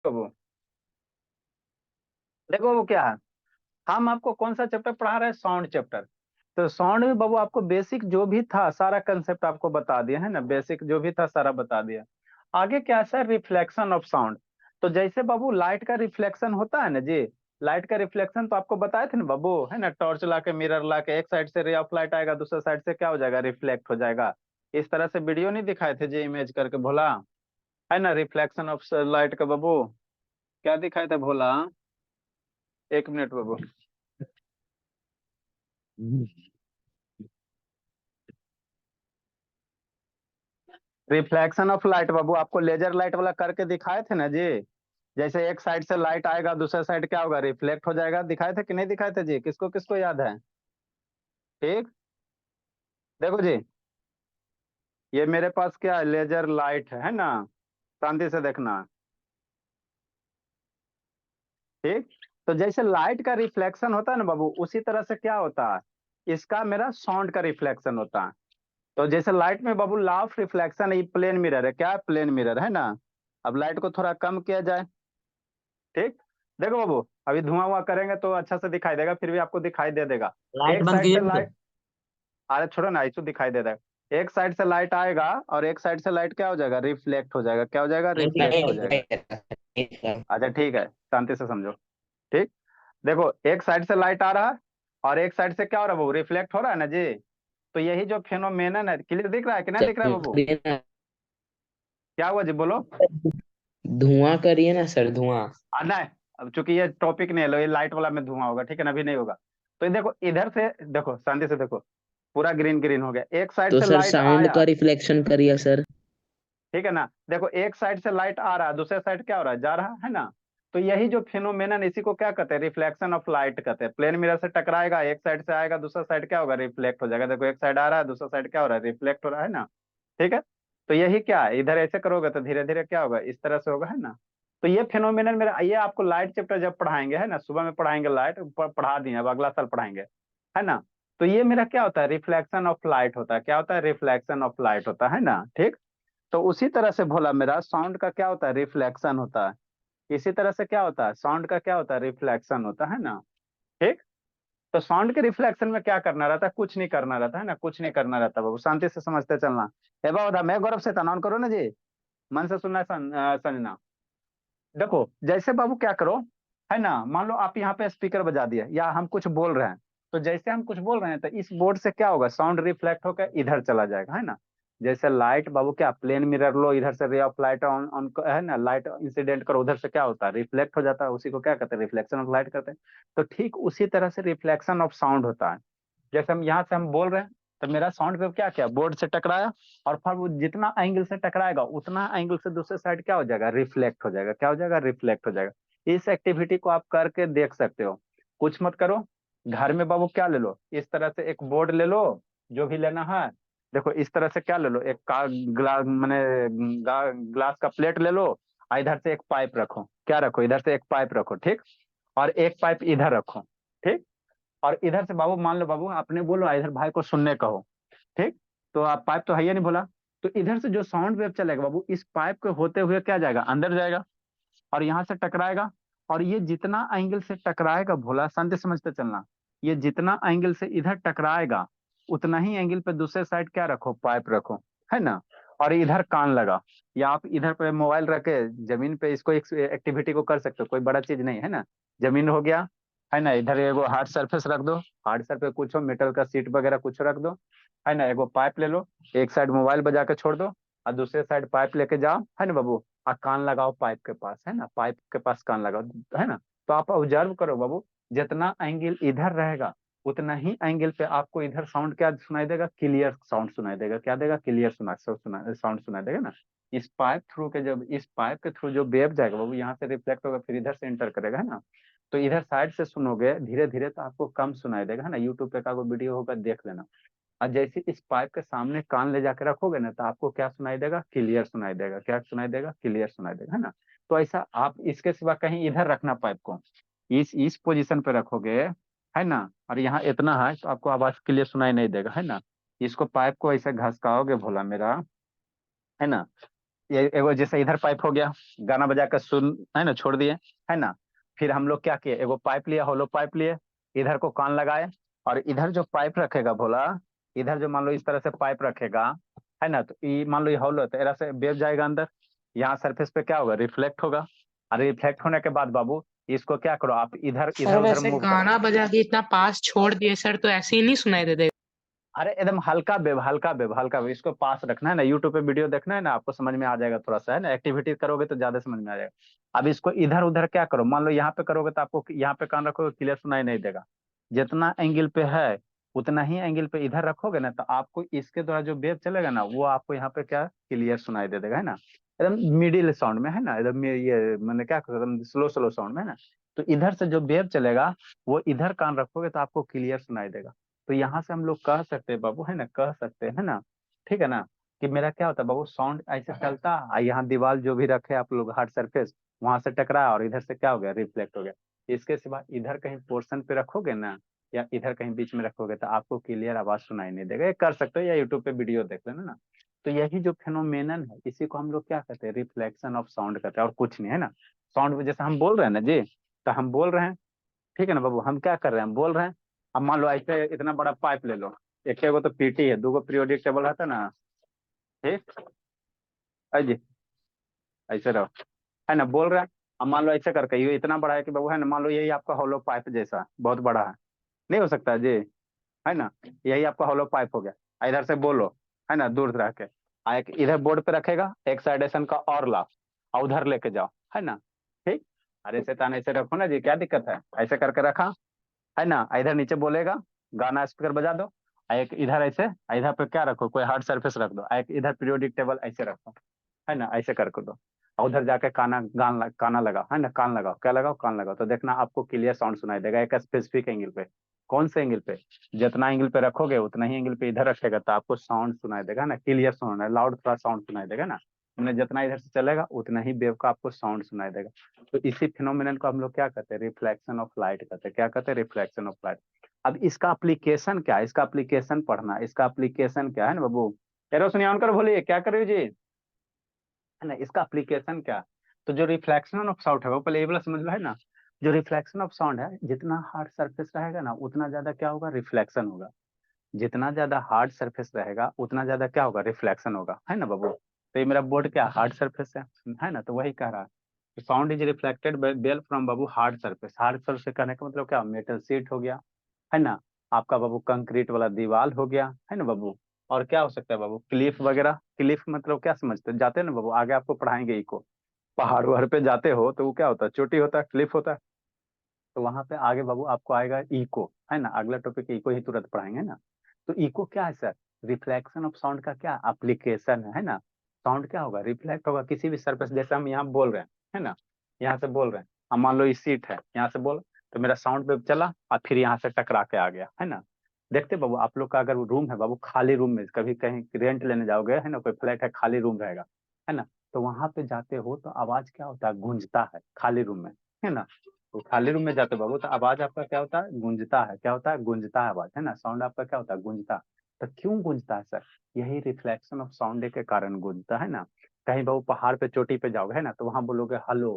वो देखो वो क्या है, हम आपको कौन सा चैप्टर पढ़ा रहे हैं, साउंड चैप्टर। तो साउंड में बाबू आपको बेसिक जो भी था सारा कंसेप्ट आपको बता दिया है ना, बेसिक जो भी था सारा बता दिया। आगे क्या है सर, रिफ्लेक्शन ऑफ साउंड। तो जैसे बाबू लाइट का रिफ्लेक्शन होता है ना जी, लाइट का रिफ्लेक्शन तो आपको बताए थे ना बाबू, है ना, टॉर्च ला के मिरर ला के एक साइड से रे ऑफ लाइट आएगा, दूसरे साइड से क्या हो जाएगा, रिफ्लेक्ट हो जाएगा। इस तरह से वीडियो नहीं दिखाए थे जी, इमेज करके भोला, है ना, रिफ्लेक्शन ऑफ लाइट का बाबू क्या दिखाए थे भोला, एक मिनट बाबू। रिफ्लेक्शन ऑफ लाइट बाबू आपको लेजर लाइट वाला करके दिखाए थे ना जी। जैसे एक साइड से लाइट आएगा, दूसरे साइड क्या होगा, रिफ्लेक्ट हो जाएगा, दिखाए थे कि नहीं दिखाए थे जी, किसको किसको याद है। ठीक, देखो जी, ये मेरे पास क्या है, लेजर लाइट है ना, शांति से देखना। ठीक, तो जैसे लाइट का रिफ्लेक्शन होता है ना बाबू, उसी तरह से क्या होता है, इसका मेरा साउंड का रिफ्लेक्शन होता है। तो जैसे लाइट में बाबू लॉ ऑफ रिफ्लेक्शन, ये प्लेन मिरर है, क्या है, प्लेन मिरर है ना। अब लाइट को थोड़ा कम किया जाए। ठीक, देखो बाबू, अभी धुआं हुआ करेंगे तो अच्छा से दिखाई देगा, फिर भी आपको दिखाई दे देगा। लाइट एक बंद साइड से कीजिए लाइट, तो। अरे छोड़ो ना, इसको दिखाई दे देगा। एक साइड से लाइट आएगा और एक साइड से लाइट क्या हो जाएगा, रिफ्लेक्ट हो जाएगा, क्या हो जाएगा, नहीं रिफ्लेक्ट हो जाएगा। नहीं सर। अच्छा ठीक है, शांति से समझो। ठीक, देखो एक साइड से लाइट आ रहा है और एक साइड से क्या हो रहा है, वो रिफ्लेक्ट हो रहा है ना जी। तो यही जो फेनोमेनन है, क्लियर दिख रहा है कि नहीं दिख रहा है बाबू, करिए ना। क्या हुआ जी बोलो। धुआं करिए ना सर, धुआं। नहीं, अब चूंकि ये टॉपिक नहीं है, लो ये लाइट वाला में धुआं होगा, ठीक है ना, अभी नहीं होगा। तो ये देखो इधर से, देखो शांति से देखो, पूरा ग्रीन ग्रीन हो गया, एक साइड तो से सर लाइट साउंड आया। का रिफ्लेक्शन करिए सर। ठीक है ना, देखो एक साइड से लाइट आ रहा है, दूसरे साइड क्या हो रहा है, जा रहा है ना। तो यही जो फिनोमेनन, इसी को क्या कहते हैं, रिफ्लेक्शन ऑफ लाइट कहते हैं। प्लेन मिरर से टकराएगा, एक साइड से आएगा, दूसरा साइड क्या होगा, रिफ्लेक्ट हो जाएगा। देखो एक साइड आ रहा है, दूसरा साइड क्या हो रहा है, रिफ्लेक्ट हो रहा है ना। ठीक है, तो यही क्या है, इधर ऐसे करोगे तो धीरे धीरे क्या होगा, इस तरह से होगा, है ना। तो ये फिनोमेनन मेरा, ये आपको लाइट चैप्टर जब पढ़ाएंगे, है ना, सुबह में पढ़ाएंगे लाइट, पढ़ा दिए, अब अगला साल पढ़ाएंगे, है ना। तो ये मेरा क्या होता है, रिफ्लेक्शन ऑफ लाइट होता है, क्या होता है, रिफ्लेक्शन ऑफ लाइट होता है ना। ठीक, तो उसी तरह से भोला मेरा साउंड का क्या होता है, रिफ्लेक्शन होता है। इसी तरह से क्या होता है, साउंड का क्या होता है, रिफ्लेक्शन होता है ना। ठीक, तो साउंड के रिफ्लेक्शन में क्या करना रहता है, कुछ नहीं करना रहता है ना, कुछ नहीं करना रहता बाबू, शांति से समझते चलना। ए बाबा मैं गौरव से ऑन करो ना जी, मन से सुनना समझना। देखो जैसे बाबू क्या करो, है ना, मान लो आप यहाँ पे स्पीकर बजा दिया या हम कुछ बोल रहे हैं, तो जैसे हम कुछ बोल रहे हैं तो इस बोर्ड से क्या होगा, साउंड रिफ्लेक्ट होकर इधर चला जाएगा, है ना। जैसे लाइट बाबू क्या, प्लेन मिरर लो, इधर से ray of light on on है ना, लाइट इंसिडेंट करो, उधर से क्या होता है, रिफ्लेक्ट हो जाता है, उसी को क्या कहते हैं, रिफ्लेक्शन ऑफ लाइट कहते हैं। तो ठीक उसी तरह से रिफ्लेक्शन ऑफ साउंड होता है। जैसे हम यहाँ से हम बोल रहे हैं, तो मेरा साउंड वेव क्या किया, बोर्ड से टकराया, और फिर वो जितना एंगल से टकराएगा उतना एंगल से दूसरे साइड क्या हो जाएगा, रिफ्लेक्ट हो जाएगा, क्या हो जाएगा, रिफ्लेक्ट हो जाएगा। इस एक्टिविटी को आप करके देख सकते हो, कुछ मत करो। घर में बाबू क्या ले लो, इस तरह से एक बोर्ड ले लो, जो भी लेना है। देखो इस तरह से क्या ले लो, एक का ग्लास मैंने ग्लास का प्लेट ले लो, और इधर से एक पाइप रखो, क्या रखो, इधर से एक पाइप रखो, ठीक, और एक पाइप इधर रखो। ठीक, और इधर से बाबू मान लो बाबू आपने बोलो, इधर भाई को सुनने कहो। ठीक, तो आप पाइप तो है ही नहीं बोला, तो इधर से जो साउंड वेव चलेगा बाबू, इस पाइप के होते हुए क्या जाएगा, अंदर जाएगा, और यहाँ से टकराएगा। और ये जितना एंगल से टकराएगा भोला, शांति समझते चलना, ये जितना एंगल से इधर टकराएगा उतना ही एंगल पे दूसरे साइड क्या रखो, पाइप रखो, है ना। और इधर कान लगा, या आप इधर पे मोबाइल रख के जमीन पे इसको एक एक्टिविटी को कर सकते हो, कोई बड़ा चीज नहीं है ना। जमीन हो गया, है ना, इधर एगो हार्ड सरफेस रख दो, हार्ड सरफेस कुछ हो, मेटल का सीट वगैरह कुछ रख दो, है ना, एगो पाइप ले लो, एक साइड मोबाइल बजा के छोड़ दो, और दूसरे साइड पाइप लेके जाओ, है ना बाबू, और कान लगाओ पाइप के पास, है ना, पाइप के पास कान लगाओ, है ना। तो आप ऑब्जर्व करो बाबू, जितना एंगल इधर रहेगा उतना ही एंगल पे आपको इधर साउंड क्या सुनाई देगा, क्लियर साउंड सुनाई देगा, क्या देगा, क्लियर साउंड सुनाई देगा ना। इस पाइप थ्रू के, जब इस पाइप के थ्रू जो वेव जाएगा बाबू, यहाँ से रिफ्लेक्ट होगा, फिर इधर से इंटर करेगा, है ना। तो इधर साइड से सुनोगे धीरे धीरे तो आपको कम सुनाई देगा, है ना, यूट्यूब पे का कोई वीडियो होगा देख लेना। और जैसे इस पाइप के सामने कान ले जाकर रखोगे ना, तो आपको क्या सुनाई देगा, क्लियर सुनाई देगा, क्या सुनाई देगा, क्लियर सुनाई देगा, है ना। तो ऐसा आप इसके सिवा कहीं इधर रखना पाइप को, इस पोजीशन पे रखोगे, है ना, और यहाँ इतना है तो आपको आवाज क्लियर सुनाई नहीं देगा, है ना। इसको पाइप को ऐसे घसकाओगे भोला मेरा, है ना, ये एगो जैसे इधर पाइप हो गया, गाना बजा कर सुन, है ना, छोड़ दिए, है ना। फिर हम लोग क्या किए, एगो पाइप लिया, होलो पाइप लिए, इधर को कान लगाए, और इधर जो पाइप रखेगा भोला, इधर जो मान लो इस तरह से पाइप रखेगा, है ना, तो ये मान लो ये होलो है, तो ऐसा से वेव जाएगा अंदर, यहाँ सरफेस पे क्या होगा, रिफ्लेक्ट होगा। और रिफ्लेक्ट होने के बाद बाबू इसको क्या करो, आप इधर इधर सर उधर वैसे मूव करो। गाना बजा के इतना पास छोड़ दिए सर, तो ऐसे ही नहीं सुनाई देते? अरे एकदम हल्का वेव, हल्का वेव, हल्का वेव, इसको पास रखना है ना, यूट्यूब पे वीडियो देखना है ना, आपको समझ में आ जाएगा थोड़ा सा, है ना, एक्टिविटी करोगे तो ज्यादा समझ में आ जाएगा। अब इसको इधर उधर क्या करो, मान लो यहाँ पे करोगे तो आपको यहाँ पे कान रखोगे क्लियर सुनाई नहीं देगा। जितना एंगल पे है उतना ही एंगल पे इधर रखोगे ना, तो आपको इसके द्वारा जो वेव चलेगा ना, वो आपको यहाँ पे क्या क्लियर सुनाई दे देगा, है ना, एकदम मिडिल साउंड में, है ना, एकदम ये मैंने क्या एकदम स्लो स्लो साउंड में, है ना। तो इधर से जो वेव चलेगा वो इधर कान रखोगे तो आपको क्लियर सुनाई देगा। तो यहाँ से हम लोग कह सकते हैं बाबू, है ना, कह सकते हैं ना, ठीक है ना, कि मेरा क्या होता है बाबू, साउंड ऐसे चलता है, यहाँ दीवार जो भी रखे आप लोग हार्ड सरफेस, वहां से टकराया और इधर से क्या हो गया, रिफ्लेक्ट हो गया। इसके सिवा इधर कहीं पोर्शन पे रखोगे ना, या इधर कहीं बीच में रखोगे तो आपको क्लियर आवाज सुनाई नहीं देगा। ये कर सकते हो, या यूट्यूब पे वीडियो देख लेना ना। तो यही जो फेनोमेनन है इसी को हम लोग क्या कहते हैं, रिफ्लेक्शन ऑफ साउंड कहते हैं, और कुछ नहीं, है ना। साउंड जैसे हम बोल रहे हैं ना जी, तो हम बोल रहे हैं, ठीक है ना बाबू, हम क्या कर रहे हैं, हम बोल रहे हैं। अब मान लो ऐसे इतना बड़ा पाइप ले लो, एक एगो तो पीटी है, दूगो पीरियोडिक टेबल रहता है ना, ठीक है जी, ऐसे रहो, है ना, बोल रहे हैं। अब मान लो ऐसे करके ये इतना बड़ा है कि बाबू, है ना, मान लो यही आपका होलो पाइप जैसा बहुत बड़ा है, नहीं हो सकता जी, है ना, यही आपका होलो पाइप हो गया, इधर से बोलो, है ना, दूर रह के, एक इधर बोर्ड पे रखेगा, एक साइडेशन का और ला, और उधर लेके जाओ, है ना, ठीक। अरे शैतान ऐसे रखो ना जी, क्या दिक्कत है, ऐसे करके रखा, है ना, इधर नीचे बोलेगा, गाना स्पीकर बजा दो, एक इधर ऐसे, इधर पे क्या रखो, कोई हार्ड सरफेस रख दो, एक इधर पीरियोडिक टेबल ऐसे रखो, है ना, ऐसे करके दो, और उधर जाके काना लगाओ, है ना, कान लगाओ, क्या लगाओ, कान लगाओ, तो देखना आपको क्लियर साउंड सुनाई देगा एक स्पेसिफिक एंगल पे। कौन से एंगल पे, जितना एंगल पे रखोगे उतना ही एंगल पे इधर रखेगा तो आपको साउंड सुनाई देगा ना, क्लियर साउंड है, लाउड थोड़ा साउंड सुनाई देगा ना, मैंने जितना इधर से चलेगा उतना ही वेव का आपको साउंड सुनाई देगा। तो इसी फिनोमिनन को हम लोग क्या कहते हैं, रिफ्लेक्शन ऑफ लाइट कहते हैं, क्या कहते हैं, रिफ्लेक्शन ऑफ लाइट। अब इसका एप्लीकेशन क्या है, इसका एप्लीकेशन पढ़ना, इसका एप्लीकेशन क्या है ना बाबू, एरो सुनिए ऑन कर बोलिए, क्या कर रहे हो जी, है ना, इसका एप्लीकेशन क्या। तो जो रिफ्लेक्शन ऑफ साउंड है वो पहले ये वाला समझ लो, है ना, जो रिफ्लेक्शन ऑफ साउंड है, जितना हार्ड सरफेस रहेगा ना उतना ज्यादा क्या होगा, रिफ्लेक्शन होगा। जितना ज्यादा हार्ड सरफेस रहेगा उतना ज्यादा क्या होगा, रिफ्लेक्शन होगा, है ना बाबू। तो ये मेरा बोर्ड क्या हार्ड सरफेस है ना, तो वही कह रहा है, sound is reflected well from बाबू हार्ड सरफेस। हार्ड सरफेस कहने का मतलब क्या, मेटल सीट हो गया, है ना, आपका बाबू कंक्रीट वाला दीवार हो गया, है ना बाबू। और क्या हो सकता है बाबू, क्लिफ वगैरह, क्लिफ मतलब क्या समझते हैं, जाते हैं ना बाबू, आगे आपको पढ़ाएंगे इको, पहाड़ वहाड़ पे जाते हो तो वो क्या होता है, चोटी होता है, क्लिफ होता है। तो वहां पे आगे बाबू आपको आएगा इको, है ना, अगला टॉपिक इको ही तुरंत पढ़ाएंगे ना। तो इको क्या है सर, रिफ्लेक्शन ऑफ साउंड का क्या एप्लीकेशन है ना। साउंड क्या होगा, रिफ्लेक्ट होगा किसी भी सरफेस, जैसे हम यहाँ बोल रहे हैं, है ना, यहाँ से बोल रहे हैं, हम मान लो ये सीट है, यहाँ से बोल, तो मेरा साउंड वेव चला और फिर यहाँ से टकरा के आ गया, है ना। देखते बाबू, आप लोग का अगर रूम है बाबू, खाली रूम में कभी कहीं रेंट लेने जाओगे, है ना, कोई फ्लैट है, खाली रूम रहेगा, है ना, तो वहां पे जाते हो तो आवाज क्या होता है, गूंजता है खाली रूम में, है ना। तो खाली रूम में जाते हो बाबू तो आवाज आपका क्या होता है, गूंजता है, क्या होता है, गूंजता है आवाज, है ना, साउंड आपका क्या होता है, गूंजता है। तो क्यों गूंजता है सर, यही रिफ्लेक्शन ऑफ साउंड के कारण गूंजता है ना। कहीं बाबू पहाड़ पे चोटी पे जाओगे, है ना, तो वहां बोलोगे हेलो,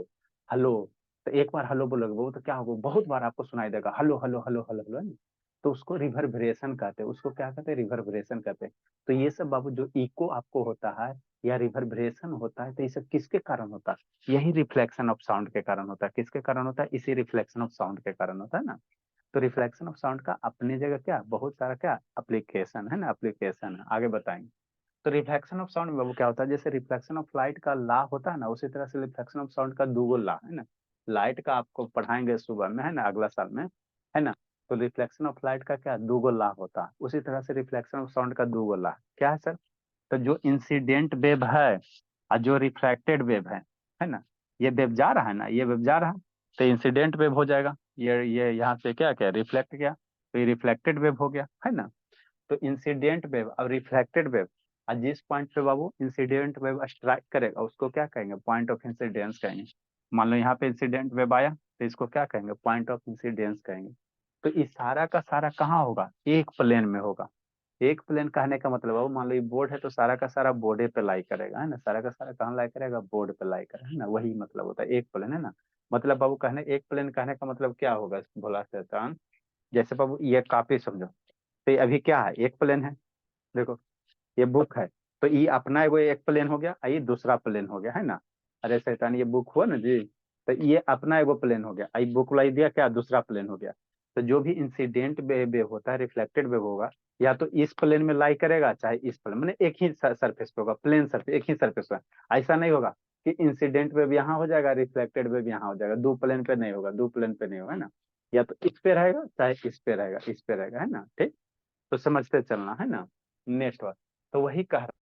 हेलो, तो एक बार हेलो बोलोगे बाबू तो क्या होगा, बहुत बार आपको सुनाई देगा hello hello hello hello hello, है ना? तो उसको रिवर्बरेशन कहते हैं, उसको क्या कहते हैं, रिवर्बरेशन कहते हैं। तो ये सब बाबू जो इको आपको होता है या रिवर्बरेशन होता है, तो ये सब किसके कारण होता है, यही रिफ्लेक्शन ऑफ साउंड के कारण होता है। किसके कारण होता है, इसी रिफ्लेक्शन ऑफ साउंड के कारण होता है ना। तो रिफ्लेक्शन ऑफ साउंड का अपनी जगह क्या बहुत सारा क्या एप्लीकेशन है ना, एप्लीकेशन है, आगे बताएंगे। तो रिफ्लेक्शन ऑफ साउंड में वो क्या होता है, जैसे रिफ्लेक्शन ऑफ लाइट का ला होता है ना, उसी तरह से रिफ्लेक्शन ऑफ साउंड का दूगो ला है ना। लाइट का आपको पढ़ाएंगे सुबह में, है ना, अगला साल में, है ना। तो रिफ्लेक्शन ऑफ लाइट का क्या दूगो ला होता है, उसी तरह से रिफ्लेक्शन ऑफ साउंड का दूगो ला क्या है सर। तो जो इंसिडेंट वेव है और जो रिफ्रैक्टेड वेव है ना, ये वेव जा रहा है ना, ये वेव जा रहा है, तो इंसिडेंट वेव हो जाएगा, ये यहाँ से क्या क्या रिफ्लेक्ट किया, तो ये रिफ्लेक्टेड वेव हो गया, है ना। तो इंसिडेंट वेव और रिफ्लेक्टेड वेव, और जिस पॉइंट पे बाबू इंसिडेंट वेव स्ट्राइक करेगा उसको क्या कहेंगे, पॉइंट ऑफ इंसिडेंस कहेंगे। मान लो यहाँ पे इंसिडेंट वेव आया तो इसको क्या कहेंगे, पॉइंट ऑफ इंसिडेंस कहेंगे। तो इस सारा का सारा कहाँ होगा, एक प्लेन में होगा, एक प्लेन कहने का मतलब है, वो मान लो ये बोर्ड है तो सारा का सारा बोर्डे पे लाई करेगा, है ना, सारा का सारा कहाँ लाई करेगा, बोर्ड पे लाई करेगा, है ना, वही मतलब होता है एक प्लेन, है ना। मतलब बाबू कहने एक प्लेन कहने का मतलब क्या होगा भोला शैतान, जैसे बाबू ये कॉपी समझो, तो ये अभी क्या है, एक प्लेन है, देखो ये बुक है, तो ये अपना एगो एक प्लेन हो गया, ये दूसरा प्लेन हो गया, है ना। अरे शैतान ये बुक हुआ ना जी, तो ये अपना एगो प्लेन हो गया, ये बुक लाई दिया क्या, दूसरा प्लेन हो गया। तो जो भी इंसिडेंट वेव होता है, रिफ्लेक्टेड वेव होगा, या तो इस प्लेन में लाई करेगा, चाहे इस प्लेन, मैंने एक ही सरफेस पे होगा, प्लेन सरफेस एक ही सरफेस पे। ऐसा नहीं होगा कि इंसिडेंट वेव यहाँ हो जाएगा, रिफ्लेक्टेड वेव यहाँ हो जाएगा, दो प्लेन पे नहीं होगा, दो प्लेन पे नहीं होगा, है ना। या तो इस पे रहेगा, चाहे इस पे रहेगा, इस पे रहेगा, है ना, ठीक। तो समझते चलना, है ना। नेक्स्ट बात, तो वही कह रहा,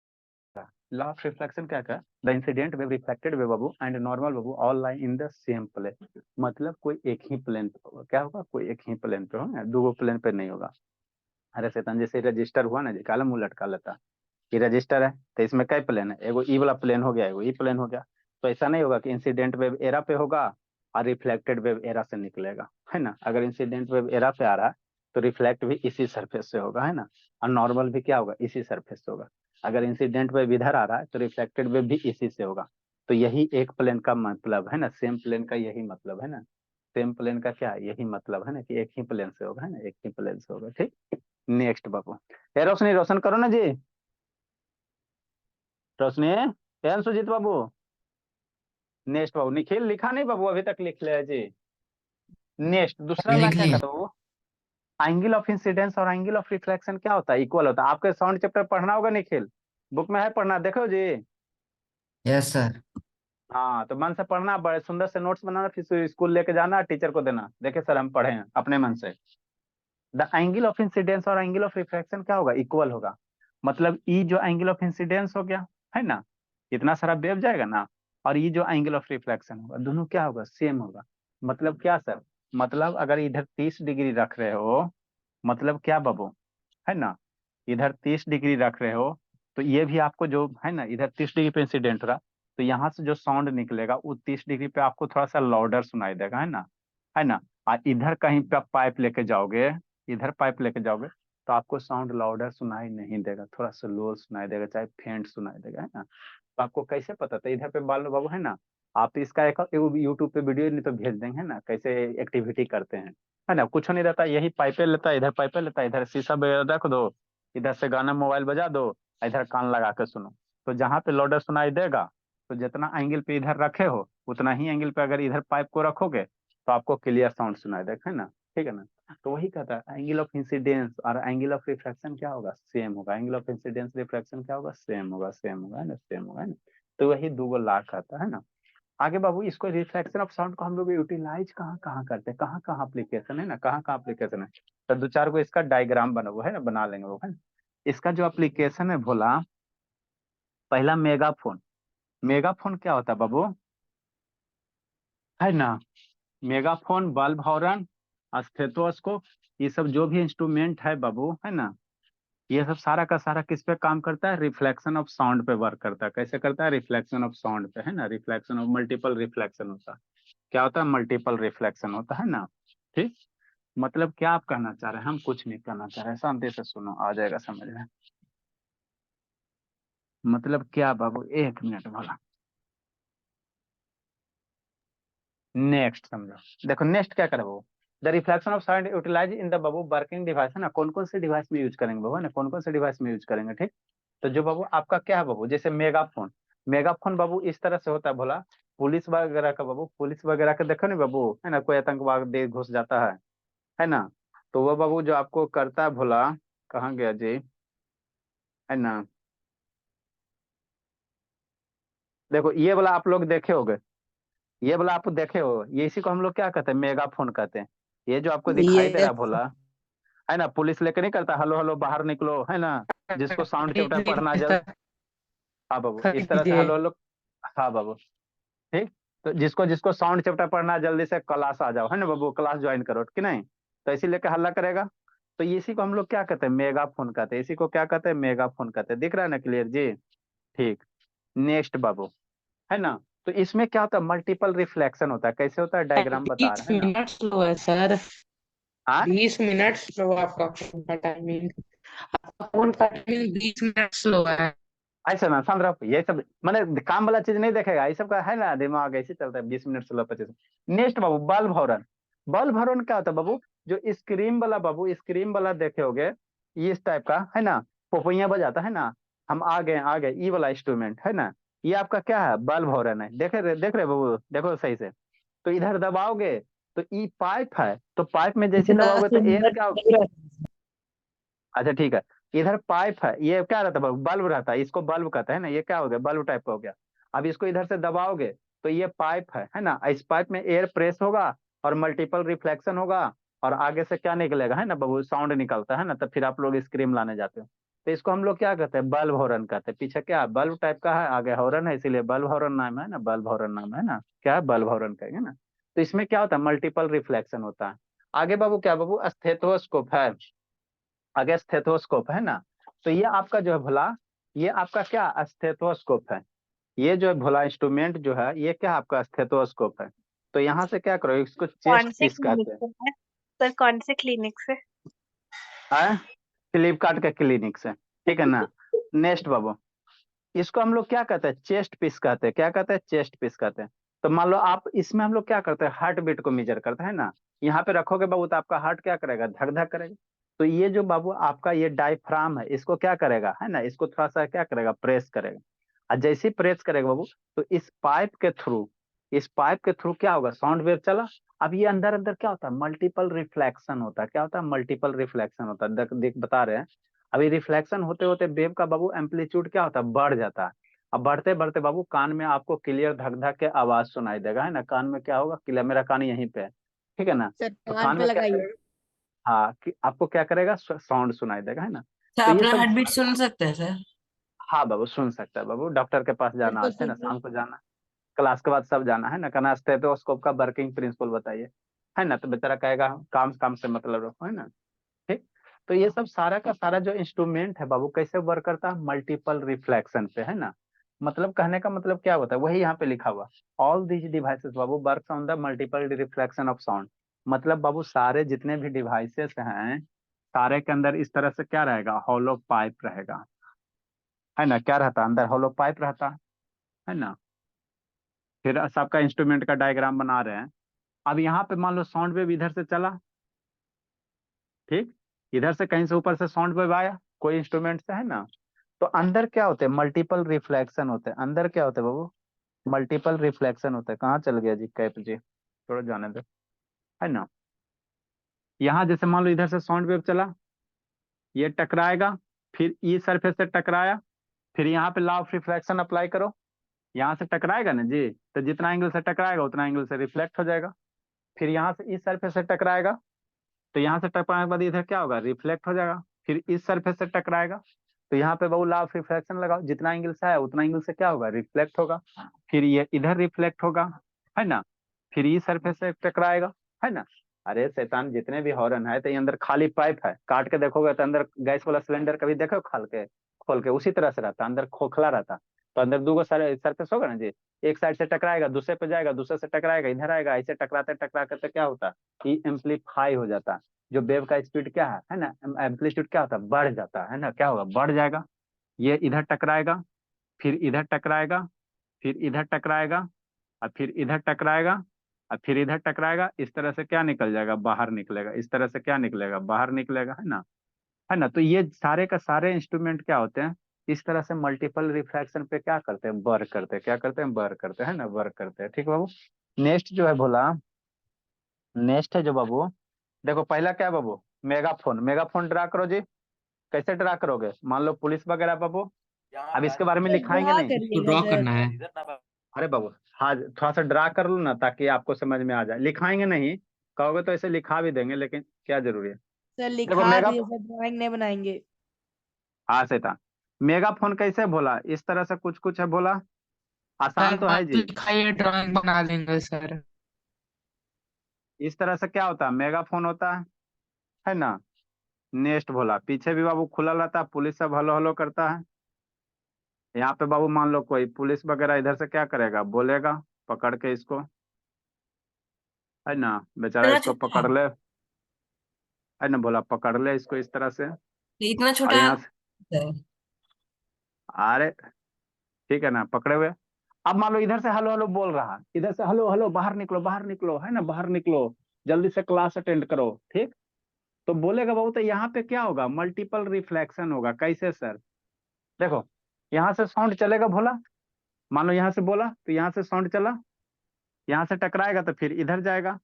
लॉ ऑफ रिफ्लेक्शन क्या कहा, the incident wave, reflected wave बाबू एंड नॉर्मल बाबू all lie in the same plane. मतलब कोई एक ही प्लेन पे होगा, क्या होगा, कोई एक ही प्लेन पे होगा, दो प्लेन पे नहीं होगा। अरे शैतान जैसे रजिस्टर हुआ ना जी, कालम मुंह लटका लेता, ये रजिस्टर है तो इसमें कई प्लेन है, एगो ई वाला प्लेन हो गया, एगो ई प्लेन हो गया। तो ऐसा नहीं होगा कि इंसिडेंट वेव एरा पे होगा और रिफ्लेक्टेड वेव एरा से निकलेगा, है ना। अगर इंसिडेंट वेव एरा पे आ रहा है तो रिफ्लेक्ट भी इसी सरफेस से होगा, है ना। और नॉर्मल भी क्या होगा, इसी सरफेस से होगा। अगर इंसिडेंट वेव इधर आ रहा है तो रिफ्लेक्टेड वेव भी इसी से होगा। तो यही एक प्लेन का मतलब है ना, सेम प्लेन का यही मतलब है ना, सेम प्लेन का क्या यही मतलब है ना, कि एक ही प्लेन से होगा, है ना, एक ही प्लेन से होगा, ठीक। नेक्स्ट बाबू, ए रोशनी रोशन करो ना जी, रोशनी, एन सुजीत बाबू। नेक्स्ट बाबू, निखिल लिखा नहीं बाबू, अभी तक लिख ले जी। नेक्स्ट दूसरा ला लिख क्या लिए। कहता बाबू, एंगल ऑफ इंसिडेंस और एंगल ऑफ रिफ्लेक्शन क्या होता है, इक्वल होता है। आपके साउंड चैप्टर पढ़ना होगा निखिल, बुक में है पढ़ना, देखो जी। Yes sir. हाँ तो मन से पढ़ना, बड़े सुंदर से नोट्स बनाना, फिर स्कूल लेके जाना, टीचर को देना, देखे सर हम पढ़े हैं अपने मन से। द एंगल ऑफ इंसिडेंस और एंगल ऑफ रिफ्लेक्शन क्या होगा, इक्वल होगा। मतलब ई जो एंगल ऑफ इंसिडेंस हो गया, है ना, इतना सारा वेव जाएगा ना, और ये जो एंगल ऑफ रिफ्लेक्शन होगा, दोनों क्या होगा, सेम होगा। मतलब क्या सर, मतलब अगर इधर 30 डिग्री रख रहे हो, मतलब क्या बाबू, है ना, इधर 30 डिग्री रख रहे हो, तो ये भी आपको जो है ना, इधर 30 डिग्री पे इंसिडेंट रहा, तो यहाँ से जो साउंड निकलेगा वो 30 डिग्री पे आपको थोड़ा सा लाउडर सुनाई देगा, है ना, है ना। और इधर कहीं पे आप पाइप लेके जाओगे, इधर पाइप लेके जाओगे, तो आपको साउंड लाउडर सुनाई नहीं देगा, थोड़ा सा लो सुनाई देगा, चाहे फेंट सुनाई देगा, है ना। तो आपको कैसे पता था, इधर पे बालू बाबू, है ना, आप इसका एक यूट्यूब पे वीडियो नहीं तो भेज देंगे, है ना, कैसे एक्टिविटी करते हैं, है ना। कुछ नहीं रहता, यही पाइपे लेता है, इधर पाइपे लेता है, इधर शीशा रख दो, इधर से गाना मोबाइल बजा दो, इधर कान लगा के सुनो। तो जहाँ पे लाउडर सुनाई देगा, तो जितना एंगल पे इधर रखे हो उतना ही एंगल पे अगर इधर पाइप को रखोगे तो आपको क्लियर साउंड सुनाई देगा, है ना, ठीक है ना। तो वही कहता है एंगल ऑफ इंसिडेंस और एंगल ऑफ रिफ्रैक्शन क्या होगा, सेम होगा। एंगल ऑफ इंसिडेंस रिफ्रैक्शन क्या होगा, सेम होगा, सेम होगा, है ना, सेम होगा, है ना। तो वही दो ला कहता है ना। आगे बाबू, इसको रिफ्लेक्शन ऑफ साउंड को हम लोग यूटिलाइज कहाँ कहाँ करते हैं, कहाँ कहाँ एप्लीकेशन है ना, कहाँ कहाँ एप्लीकेशन है। तो दो चार को इसका डायग्राम बना हुआ है ना, बना लेंगे वो, है ना। इसका जो एप्लीकेशन है भोला, पहला मेगाफोन। मेगाफोन क्या होता है बाबू, है ना, मेगाफोन, बल्ब हॉर्न, स्टेथोस्कोप, ये सब जो भी इंस्ट्रूमेंट है बाबू, है ना, ये सब सारा का सारा किस पे काम करता है, रिफ्लेक्शन ऑफ साउंड पे वर्क करता है। कैसे करता है, रिफ्लेक्शन ऑफ साउंड पे, है ना, रिफ्लेक्शन ऑफ मल्टीपल रिफ्लेक्शन होता है। क्या होता है, मल्टीपल रिफ्लेक्शन होता है ना, ठीक। मतलब क्या आप कहना चाह रहे हैं, हम कुछ नहीं कहना चाह रहे हैं, शांति से सुनो, आ जाएगा समझ में। मतलब क्या बाबू, एक मिनट वाला, नेक्स्ट समझो, देखो नेक्स्ट क्या करे बाबू, the reflection of sound utilize in the बाबू वर्किंग डिवाइस, है ना। कौन कौन से डिवाइस में यूज करेंगे बाबू, है ना, कौन कौन से डिवाइस में यूज करेंगे, ठीक। तो जो बाबू आपका क्या है बाबू, जैसे मेगाफोन, मेगाफोन बाबू इस तरह से होता है भोला, पुलिस वगैरह का बाबू, पुलिस वगैरह का देखो नहीं बाबू, है ना, कोई आतंकवाद देश घुस जाता है ना, तो वो बाबू जो आपको करता है भोला, कहाँ गया जी, है ना, देखो ये वाला आप लोग देखे होगे, ये वाला आप देखे हो, ये इसी को हम लोग क्या कहते हैं, मेगाफोन कहते हैं। ये जो आपको दिखाई दे रहा ये है भोला, है ना, पुलिस लेके नहीं करता, हेलो हेलो बाहर निकलो, है ना, जिसको साउंड चैप्टर पढ़ना जल्द, हाँ बाबू, इस तरह से कीजिए। हेलो हेलो, हाँ बाबू, ठीक। तो जिसको जिसको साउंड चैप्टर पढ़ना है, जल्दी से क्लास आ जाओ, है ना बाबू, क्लास ज्वाइन करो कि नहीं, तो इसी लेके हल्ला करेगा। तो इसी को हम लोग क्या कहते हैं, मेगाफोन कहते हैं, इसी को क्या कहते हैं, मेगाफोन कहते हैं। दिख रहा है ना क्लियर जी, ठीक। नेक्स्ट बाबू, है ना, तो इसमें क्या होता है, मल्टीपल रिफ्लेक्शन होता है। कैसे होता है, डायग्राम बता रहे 20 हैं ना। मिनट स्लो है सर, हाँ 20 मिनट स्लो आपका फोन का टाइमिंग। फोन का टाइमिंग 20 मिनट स्लो है। ऐसा ना शांत रहो, ये सब मैंने काम वाला चीज नहीं देखेगा, ये सब का है ना दिमाग ऐसे चलता है, 20 मिनट 16 25। नेक्स्ट बाबू बल्ब हॉर्न। बल्ब हॉर्न क्या होता है बाबू? जो स्क्रीन वाला बाबू, स्क्रीन वाला देखे होगे, ये इस टाइप का है ना, पोपैया बजाता है ना, हम आ गए ई वाला इंस्ट्रूमेंट है ना, ये आपका क्या है? बल्ब हॉर्न है। देख रहे बाबू, देखो सही से। तो इधर दबाओगे तो ई पाइप है, तो पाइप में जैसे इतना दबाओगे तो एयर सुंदर क्या? नहीं रहता। अच्छा ठीक है। इधर पाइप है, ये क्या रहता है? बल्ब रहता है, इसको बल्ब कहते हैं ना, ये क्या हो गया? बल्ब टाइप का हो गया। अब इसको इधर से दबाओगे तो ये पाइप है ना, इस पाइप में एयर प्रेस होगा और मल्टीपल रिफ्लेक्शन होगा, और आगे से क्या निकलेगा है ना बाबू? साउंड निकलता है ना, तो फिर आप लोग स्क्रीम लाने जाते हो। तो इसको हम लोग क्या कहते हैं? बल्ब हॉर्न कहते हैं। पीछे क्या बल्ब टाइप का है, आगे हॉर्न है, इसीलिए बल्ब हॉर्न नाम है ना, बल्ब हॉर्न नाम है ना, क्या है? बल्ब हॉर्न कहेंगे ना। तो इसमें क्या होता है? मल्टीपल रिफ्लेक्शन होता है। आगे बाबू क्या बाबू? स्टेथोस्कोप है। आगे स्टेथोस्कोप है ना। तो ये आपका जो है भोला, ये आपका क्या स्टेथोस्कोप है। ये जो है भोला इंस्ट्रूमेंट जो है, ये क्या आपका स्टेथोस्कोप है। तो यहाँ से क्या करो, इसको कौन चेस्ट से पीस क्लिनिक कहते हैं। से है सर? कौन से क्लिनिक से? फ्लिपकार्ट के क्लिनिक से, ठीक है ना। नेक्स्ट बाबू, इसको हम लोग क्या कहते हैं? चेस्ट पीस कहते हैं। क्या कहते हैं? चेस्ट पीस कहते हैं। तो मान लो आप इसमें हम लोग क्या करते हैं? हार्ट बीट को मेजर करते हैं ना। यहाँ पे रखोगे बाबू तो आपका हार्ट क्या करेगा? धक धक करेगा। तो ये जो बाबू आपका ये डायफ्राम है, इसको क्या करेगा है ना, इसको थोड़ा सा क्या करेगा? प्रेस करेगा। और जैसे ही प्रेस करेगा बाबू, तो इस पाइप के थ्रू क्या होगा? साउंड वेव चला। अब ये अंदर अंदर क्या होता है? मल्टीपल रिफ्लेक्शन होता है। क्या होता है? मल्टीपल रिफ्लेक्शन होता है। देख देख बता रहे हैं। अभी रिफ्लेक्शन होते होते वेव का बाबू एम्पलीट्यूड क्या होता है? बढ़ जाता है। अब बढ़ते बढ़ते बाबू कान में आपको क्लियर धक धक के आवाज सुनाई देगा है ना। कान में क्या होगा? क्लियर, मेरा कान यहीं पे है, ठीक है ना। सर तो कान कान पे में क्या लगाइए। करेगा? हाँ आपको क्या करेगा? साउंड सुनाई देगा है ना। सर तो ये अपना सब, हार्ट बीट सुन सकते हैं सर? हाँ बाबू सुन सकता है बाबू। डॉक्टर के पास फिर जाना तो आज है ना, सुनिए। शाम को जाना, क्लास के बाद सब जाना है ना। कहना स्टेथोस्कोप का वर्किंग प्रिंसिपल बताइए, है ना। तो बेचारा कहेगा काम काम से मतलब रखो, है ना। ठीक। तो ये सब सारा का सारा जो इंस्ट्रूमेंट है बाबू, कैसे वर्क करता है? मल्टीपल रिफ्लेक्शन पे, है ना। मतलब कहने का मतलब क्या होता है? वही यहाँ पे लिखा हुआ, all these devices Babu works on the multiple reflection of sound. मतलब बाबू सारे जितने भी डिवाइसेस हैं, सारे के अंदर इस तरह से क्या रहेगा? हॉलो पाइप रहेगा, है ना। क्या रहता है? अंदर हॉलो पाइप रहता है ना। फिर सबका इंस्ट्रूमेंट का डायग्राम बना रहे हैं। अब यहाँ पे मान लो साउंड वेव इधर से चला, ठीक, इधर से कहीं से ऊपर से साउंड वेव आया कोई इंस्ट्रूमेंट से, है ना। तो अंदर क्या होते हैं? मल्टीपल रिफ्लेक्शन होते हैं। अंदर क्या होते हैं बाबू? मल्टीपल रिफ्लेक्शन होते हैं। कहाँ चल गया जी कैप जी, थोड़ा जाने दो, है ना। यहाँ जैसे मान लो इधर से साउंड वेव चला, ये टकराएगा, फिर ई सरफेस से टकराया, फिर यहाँ पे लॉ ऑफ रिफ्लेक्शन अप्लाई करो, यहाँ से टकराएगा ना जी, तो जितना एंगल से टकराएगा उतना एंगल से रिफ्लेक्ट हो जाएगा। फिर यहाँ से इस सरफेस से टकराएगा, तो यहाँ से टकराने के बाद इधर क्या होगा? रिफ्लेक्ट हो जाएगा। फिर इस सरफेस से टकराएगा, तो यहाँ पे बाबू लॉ ऑफ रिफ्लेक्शन लगाओ, जितना एंगल से आया उतना एंगल से क्या होगा? रिफ्लेक्ट होगा। फिर ये इधर रिफ्लेक्ट होगा, है ना। फिर इस सरफेस से टकराएगा, है ना। अरे शैतान, जितने भी हॉर्न है तो ये अंदर खाली पाइप है, काट के देखोगे तो अंदर गैस वाला सिलेंडर कभी देखो खाल के खोल के उसी तरह से रहता, अंदर खोखला रहता। तो अंदर दो सरफेस होगा ना जी, एक साइड से टकराएगा, दूसरे पे जाएगा, दूसरे से टकराएगा, इधर आएगा, ऐसे टकराते टकराते तो क्या होता है? एम्पलीफाई हो जाता। जो वेव का स्पीड क्या है ना, एम्पलीट्यूड क्या होता है? बढ़ जाता है ना। क्या होगा? बढ़ जाएगा। ये इधर टकराएगा, फिर इधर टकराएगा, फिर इधर टकराएगा, और फिर इधर टकराएगा, और फिर इधर टकराएगा। इस तरह से क्या निकल जाएगा? बाहर निकलेगा। इस तरह से क्या निकलेगा? बाहर निकलेगा, है ना। है ना। तो ये सारे का सारे इंस्ट्रूमेंट क्या होते हैं? इस तरह से मल्टीपल रिफ्रैक्शन पे क्या करते हैं? वर्क करते हैं। क्या करते हैं? वर्क करते हैं, है ना, वर्क करते हैं। ठीक है बाबू। नेक्स्ट जो है बोला, नेक्स्ट है जो बाबू, देखो पहला क्या है बाबू? मेगाफोन। मेगाफोन ड्रा करो जी। कैसे ड्रा करोगे? मान लो पुलिस वगैरह बाबू, अब इसके बारे में सर लिखाएंगे ड्रा नहीं। इसको करिएगा ड्रॉ सर। करना है। अरे बाबू, हाँ थोड़ा सा ड्रा कर लो ना, ताकि आपको समझ में आ जाए। लिखाएंगे नहीं, कहोगे तो ऐसे लिखा भी देंगे, लेकिन क्या जरूरी है। सर देखो लिखा मेगा, दिए सर, ड्राइंग नहीं बनाएंगे। हाँ शैतान, मेगाफोन कैसे बोला? इस तरह से कुछ कुछ है बोला, आसान सर तो है बस जी। लिखाइए, ड्राइंग बना देंगे सर। इस तरह से क्या होता है? मेगाफोन होता है ना। नेक्स्ट बोला, पीछे भी बाबू खुला रहता है, पुलिस सब हलो हलो करता है। यहाँ पे बाबू मान लो कोई पुलिस वगैरह इधर से क्या करेगा? बोलेगा, पकड़ के इसको, है ना, बेचारा इतना इसको छोटा। पकड़ ले, है ना, बोला पकड़ ले इसको इस तरह से, इतना और छोटा यहाँ से, है। अरे ठीक है ना, पकड़े हुए। अब मान लो इधर से हेलो हेलो बोल रहा, इधर से हेलो हेलो, बाहर निकलो, है ना, बाहर निकलो, जल्दी से क्लास अटेंड करो, ठीक। तो बोलेगा बाबू, तो यहाँ पे क्या होगा, मल्टीपल रिफ्लेक्शन होगा। कैसे सर? देखो, यहाँ से साउंड चलेगा भोला, मान लो यहाँ से बोला तो यहाँ से साउंड चला, यहाँ से टकराएगा तो फिर इधर जाएगा,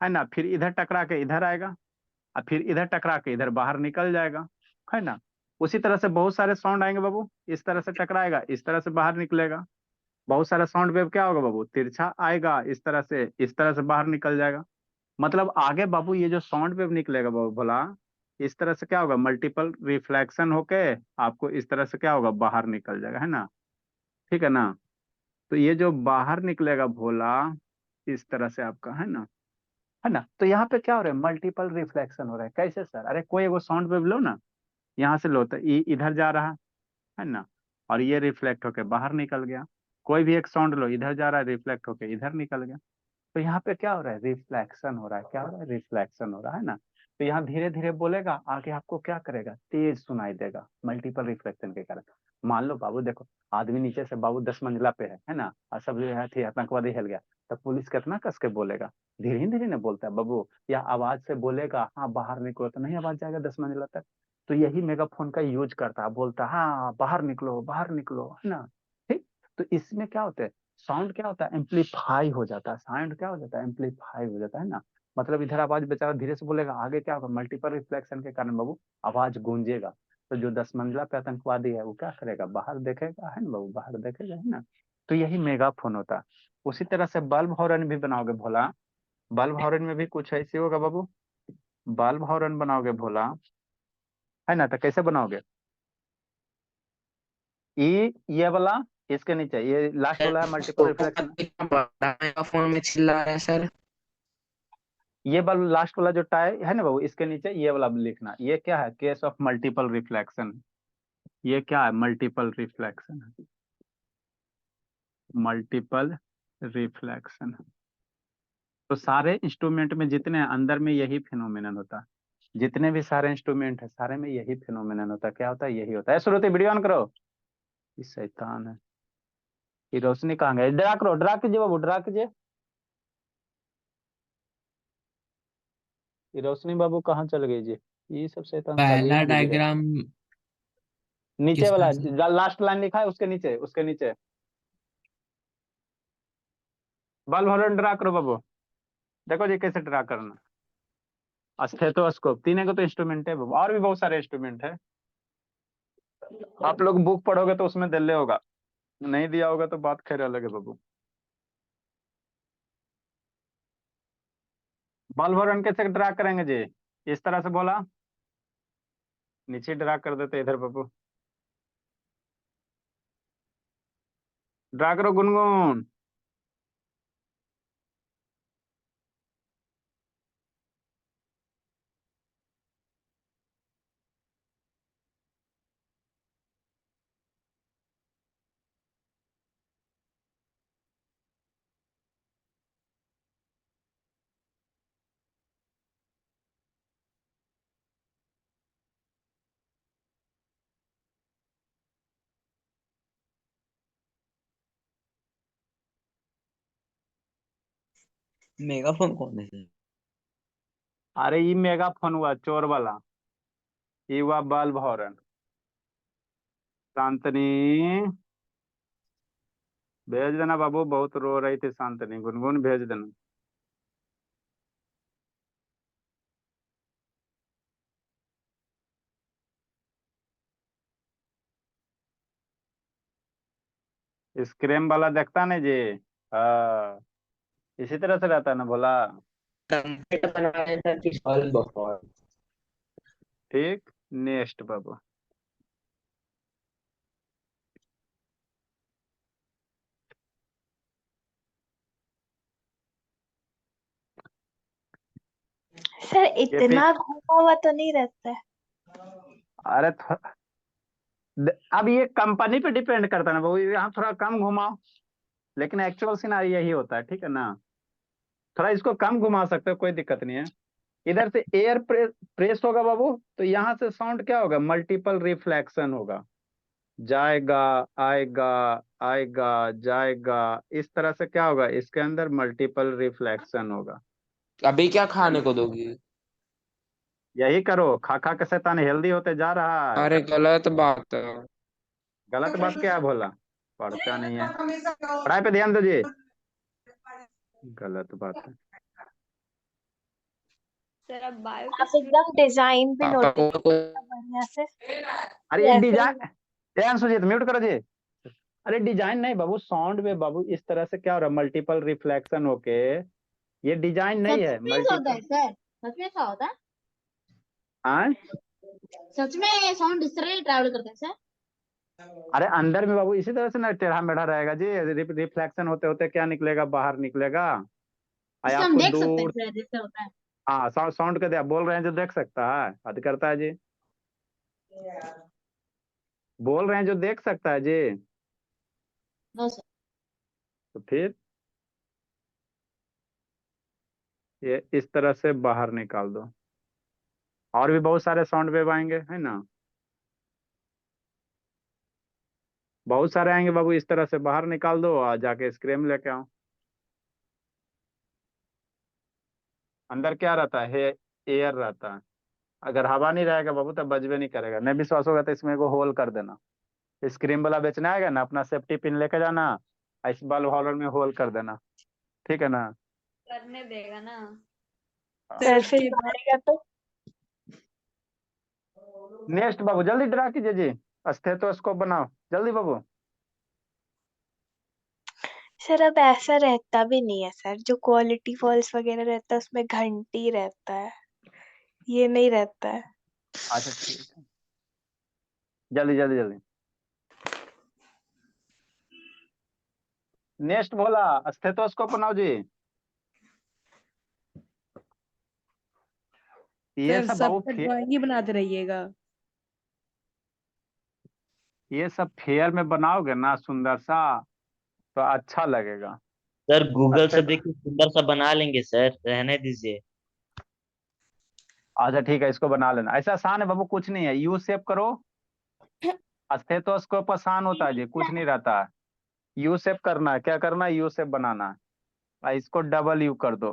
है ना, फिर इधर टकरा के इधर आएगा, और फिर इधर टकरा के इधर बाहर निकल जाएगा, है ना। उसी तरह से बहुत सारे साउंड आएंगे बाबू, इस तरह से टकराएगा, इस तरह से बाहर निकलेगा। बहुत सारा साउंड वेव क्या होगा बाबू, तिरछा आएगा, इस तरह से बाहर निकल जाएगा। मतलब आगे बाबू ये जो साउंड वेव निकलेगा बाबू भोला, इस तरह से क्या होगा, मल्टीपल रिफ्लेक्शन होके आपको इस तरह से क्या होगा, बाहर निकल जाएगा, है ना, ठीक है ना। तो ये जो बाहर निकलेगा भोला, इस तरह से आपका, है ना। तो यहाँ पे क्या हो रहा है, मल्टीपल रिफ्लेक्शन हो रहा है। कैसे सर? अरे कोई एगो साउंड वेव लो ना, यहाँ से लो तो इधर जा रहा है ना, और ये रिफ्लेक्ट होके बाहर निकल गया। कोई भी एक साउंड लो, इधर जा रहा है, रिफ्लेक्ट होके इधर निकल गया। तो यहाँ पे क्या हो रहा है, रिफ्लेक्शन हो रहा है। क्या हो रहा है, रिफ्लेक्शन हो रहा है ना। तो यहाँ धीरे धीरे बोलेगा, आगे आपको क्या करेगा, तेज सुनाई देगा, मल्टीपल रिफ्लेक्शन के कारण। मान लो बाबू देखो, आदमी नीचे से बाबू 10 मंजिला पे है ना, और सब जो है थी आतंकवादी हिल गया, तो पुलिस कितना कस के बोलेगा, धीरे धीरे ना बोलता है बाबू, या आवाज से बोलेगा हाँ बाहर निकलो, तो नहीं आवाज जाएगा 10 मंजिला तक। तो यही मेगाफोन का यूज करता है, बोलता है हाँ बाहर निकलो, है ना, ठीक। तो इसमें क्या होता है, साउंड क्या होता है, एम्पलीफाई हो जाता है, साउंड क्या हो जाता है, एम्पलीफाई हो जाता है ना। मतलब इधर आवाज बेचारा धीरे से बोलेगा, आगे क्या होगा, मल्टीपल रिफ्लेक्शन के कारण बाबू आवाज गूंजेगा। तो जो 10 मंजिला पे आतंकवादी है वो क्या करेगा, बाहर देखेगा, है ना बाबू, बाहर देखेगा, है ना। तो यही मेगाफोन होता है। उसी तरह से बल्ब हॉर्न भी बनाओगे भोला, बल्ब हॉर्न में भी कुछ ऐसे होगा बाबू। बल्ब हॉर्न बनाओगे भोला, है ना, तो कैसे बनाओगे, ये वाला, इसके नीचे ये लास्ट वाला है मल्टीपल रिफ्लेक्शन। फोन में चिल्ला रहा है सर। ये बल्ब लास्ट वाला जो टाई है ना बाबू, इसके नीचे ये वाला लिखना, ये क्या है, केस ऑफ मल्टीपल रिफ्लेक्शन। ये क्या है, मल्टीपल रिफ्लेक्शन, मल्टीपल रिफ्लेक्शन। तो सारे इंस्ट्रूमेंट में जितने हैं, अंदर में यही फिनोमिनन होता है। जितने भी सारे इंस्ट्रूमेंट है, सारे में यही फिनोमिनन होता है। क्या होता है, यही होता है। श्रुति वीडियो ऑन करो, ये शैतान है, ये रोशनी कहाँ गई, ड्रा करो, ड्रा कीजिए बाबू, ड्रा कीजिए। ये रोशनी बाबू कहाँ चल गई जी, ये सब शैतान सभी पहला हैं जी रे। डायग्राम नीचे किसका वाला है सर? लास्ट लाइन लिखा है, उसके नीचे, उसके नीचे बल्ब हॉर्न ड्रा करो बाबू। देखो जी कैसे ड्रा करना। स्टेथोस्कोप, तीन को तो इंस्ट्रूमेंट है बाबू, और भी बहुत सारे इंस्ट्रूमेंट है। आप लोग बुक पढ़ोगे तो उसमें दिल्ले होगा, नहीं दिया होगा तो बात खैर अलग है बाबू। बल्ब हॉर्न कैसे ड्रा करेंगे जी, इस तरह से बोला, नीचे ड्रा कर देते इधर बाबू, ड्रा करो गुनगुन। मेगाफोन कौन है सर? अरे ये मेगाफोन हुआ चोर वाला, ये हुआ बल्ब हॉर्न। शांतनी भेज देना बाबू, बहुत रो रही थी शांतनी, गुनगुन भेज देना। स्क्रैम वाला देखता नहीं जी, हाँ, इसी तरह से रहता है ना बोला, कंप्यूटर बनाया था कि सॉल्व बफर। ठीक। नेक्स्ट बाबू, सर ये फिर, इतना घुमा हुआ तो नहीं रहता है। अरे अब ये कंपनी पे डिपेंड करता है ना बाबू, यहाँ थोड़ा कम घुमाओ, लेकिन एक्चुअल सिनारी यही होता है, ठीक है ना। थोड़ा इसको कम घुमा सकते हो, कोई दिक्कत नहीं है। इधर से एयर प्रेस होगा बाबू, तो यहाँ से साउंड क्या होगा, मल्टीपल रिफ्लेक्शन होगा, जाएगा, आएगा, आएगा, जाएगा, इस तरह से क्या होगा, इसके अंदर मल्टीपल रिफ्लेक्शन होगा। अभी क्या खाने को दोगी? यही करो, खा खा के शैतान हेल्दी होते जा रहा है। अरे गलत बात है। गलत बात क्या है बोला, पढ़ता नहीं है, पढ़ाई पे ध्यान दीजिए, गलत बात है। सर अब बायो आप एकदम डिजाइन भी पापा नोटिस को बढ़िया से। अरे ये ऐसे डिजाइन, ध्यान सुजीत म्यूट करो जी। अरे डिजाइन नहीं बाबू, साउंड में बाबू इस तरह से क्या हो रहा है, मल्टीपल रिफ्लेक्शन होके, ये डिजाइन नहीं है, सच में ऐसा होता है सर? सच में ऐसा होता है? हाँ। सच में साउंड इस तरह ही ट्रैवल करता है सर? अरे अंदर में बाबू इसी तरह से ना टेढ़ा मेढ़ा रहेगा जी, रिफ्लेक्शन होते होते क्या निकलेगा, बाहर निकलेगा। आए इससे हम आपको देख सकते हैं दूर, सर जैसे होता है? हाँ साउंड साउंड के आप बोल रहे हैं जो देख सकता है, हद करता है जी, बोल रहे हैं जो देख सकता है जी, नो सर। तो फिर ये इस तरह से बाहर निकाल दो। और भी बहुत सारे साउंड वेव आएंगे है ना, बहुत सारे आएंगे बाबू, इस तरह से बाहर निकाल दो और जाके स्क्रीन लेके आओ। अंदर क्या रहता है, एयर रहता है, अगर हवा नहीं रहेगा बाबू तब बजबे नहीं करेगा। नहीं विश्वास होगा तो इसमें को होल कर देना, स्क्रीन वाला बेचना आएगा ना, अपना सेफ्टी पिन लेके जाना, इस बल्ब होल्डर में होल कर देना, ठीक है ना। करने देगा ना हाँ। सर, फिर मारेगा तो। नेक्स्ट बाबू जल्दी ड्रा कीजिए जी, स्टेथोस्कोप बनाओ जल्दी बाबू। सर अब ऐसा रहता भी नहीं है सर, जो क्वालिटी फॉल्स वगैरह रहता है उसमें घंटी रहता है, ये नहीं रहता है। अच्छा ठीक है, जल्दी जल्दी जल्दी। नेक्स्ट बोला स्टेथोस्कोप बनाओ जी। ये सर सब बाबू सबका ड्राइंग ही बनाते रहिएगा। ये सब फेयर में बनाओगे ना सुंदर सा, तो अच्छा लगेगा। सर गूगल से स्टेट देख के सुंदर सा बना लेंगे सर, रहने दीजिए। अच्छा ठीक है, इसको बना लेना, ऐसा आसान है बाबू, कुछ नहीं है, यू शेप करो। स्टेथोस्कोप आसान होता है जी, कुछ नहीं रहता है, यू शेप करना है, क्या करना है, यू शेप बनाना है, और इसको डबल यू कर दो,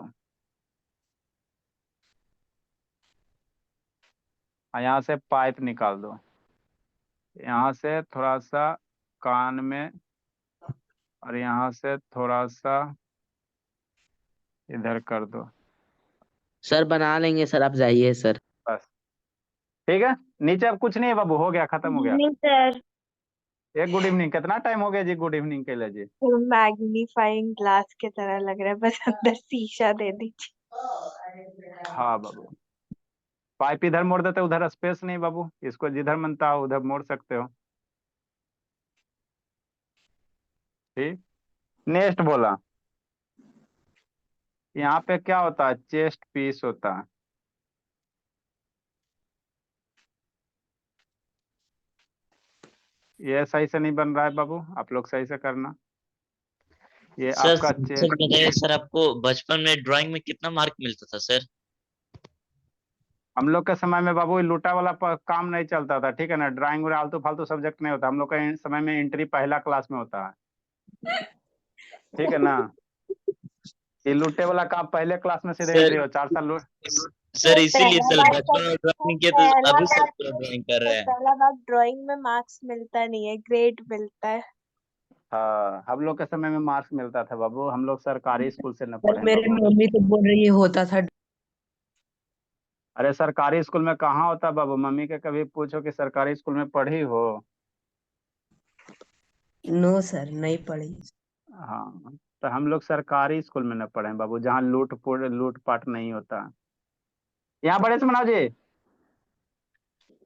और यहाँ से पाइप निकाल दो, यहाँ से थोड़ा सा कान में, और यहाँ से थोड़ा सा इधर कर दो, सर बना लेंगे सर, आप जाइए सर। बस ठीक है। नीचे अब कुछ नहीं है बाबू, हो गया, खत्म हो गया। नहीं सर, एक गुड इवनिंग, कितना टाइम हो गया जी गुड इवनिंग के लिए जी। मैग्नीफाइंग ग्लास की तरह लग रहा है, बस अंदर शीशा दे दीजिए। हाँ बाबू, पाइप इधर मोड़ देते, उधर स्पेस नहीं बाबू, इसको जिधर मनता हो उधर मोड़ सकते हो, ठीक। नेक्स्ट बोला, यहाँ पे क्या होता है, चेस्ट पीस होता है, ये सही से नहीं बन रहा है बाबू, आप लोग सही से करना, ये सर आपका सर बताइए सर, आपको बचपन में ड्राइंग में कितना मार्क मिलता था सर? हम लोग के समय में बाबू ये लूटा वाला काम नहीं चलता था, ठीक है ना, ड्राइंग में आलतू फालतू सब्जेक्ट नहीं होता, हम लोग के समय में एंट्री पहला क्लास में होता है, ठीक है ना, ये लूटे वाला काम पहले क्लास में सीधे सर एंट्री हो, 4 साल सर इसीलिए पहला सर बात बचपन में ड्राइंग किए तो पहला अभी सर बात पूरा ड्राइंग कर रहे हैं। पहला बात ड्राइंग में मार्क्स मिलता नहीं है, ग्रेड मिलता है। हाँ हम लोग के समय में मार्क्स मिलता था बाबू, हम लोग सरकारी स्कूल से न सर पढ़े मेरे बाबू। मम्मी तो बोल रही है होता था। अरे सरकारी स्कूल में कहाँ होता बाबू, मम्मी के कभी पूछो कि सरकारी स्कूल में पढ़ी हो। नो सर नहीं पढ़ी। हाँ तो हम लोग सरकारी स्कूल में न पढ़े बाबू, जहाँ लूट पाट नहीं होता। यहाँ बड़े से मनाओ जी।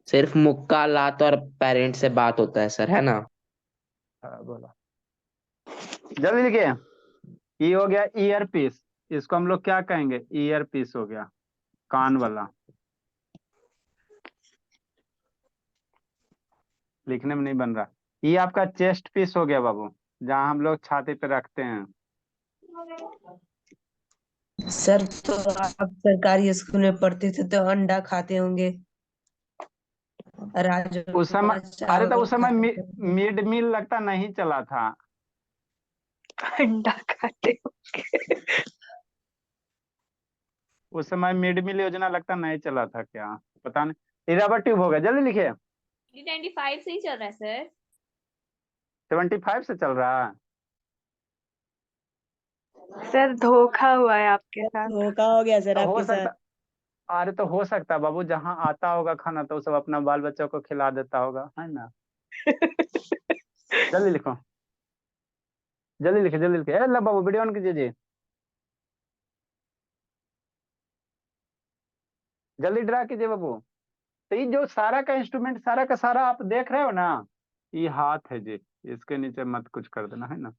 सिर्फ मुक्का लात और पेरेंट्स से बात होता है सर, है ना? हाँ बोला, जल्दी लिखिए। ये हो गया ईयर पीस, इसको हम लोग क्या कहेंगे, ईयर पीस हो गया, कान वाला, लिखने में नहीं बन रहा। ये आपका चेस्ट पीस हो गया बाबू, जहाँ हम लोग छाती पे रखते हैं, सर तो आप सरकारी स्कूल में पढ़ते थे तो अंडा खाते होंगे, उस समय, राजमा अरे तो चावल उस समय खाते थे। मिड मील लगता नहीं चला था। अंडा खाते होंगे। उस समय मिड मील योजना लगता नहीं चला था क्या, पता नहीं। इराबा ट्यूब हो गया, जल्दी लिखिए। 95 से ही चल रहा है सर। 75 से चल रहा है। सर धोखा हुआ है आपके साथ। धोखा हो गया सर तो हो आपके साथ। सकता, अरे तो हो सकता है बाबू, जहाँ आता होगा खाना तो सब अपना बाल बच्चों को खिला देता होगा, है ना। जल्दी लिखो, जल्दी लिखे, जल्दी लिखे। ला बाबू वीडियो ऑन कीजिए जी, जल्दी ड्रा कीजिए बाबू। तो ये जो सारा का इंस्ट्रूमेंट, सारा का सारा आप देख रहे हो ना, ये हाथ है जी, इसके नीचे मत कुछ कर देना, है ना।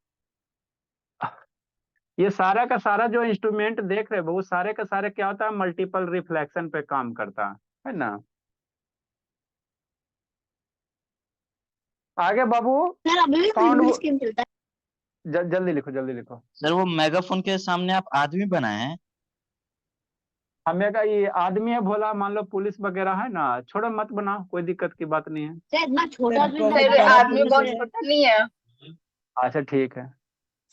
ये सारा का सारा जो इंस्ट्रूमेंट देख रहे हो वो सारे का सारे क्या होता है, मल्टीपल रिफ्लेक्शन पे काम करता है ना। आगे बाबू, सर अभी भी साउंड, फिल्म स्कीम चलता है। जल्दी लिखो, जल्दी लिखो। सर वो मेगाफोन के सामने आप आदमी बनाए हैं। हमें का ये आदमी है भोला, मान लो पुलिस वगैरह है ना, छोड़ो मत बनाओ, कोई दिक्कत की बात नहीं है। सर इतना छोटा सर आदमी बहुत बना बड़ा आदमी पुलिस बहुत है। छोटा नहीं है। अच्छा ठीक है,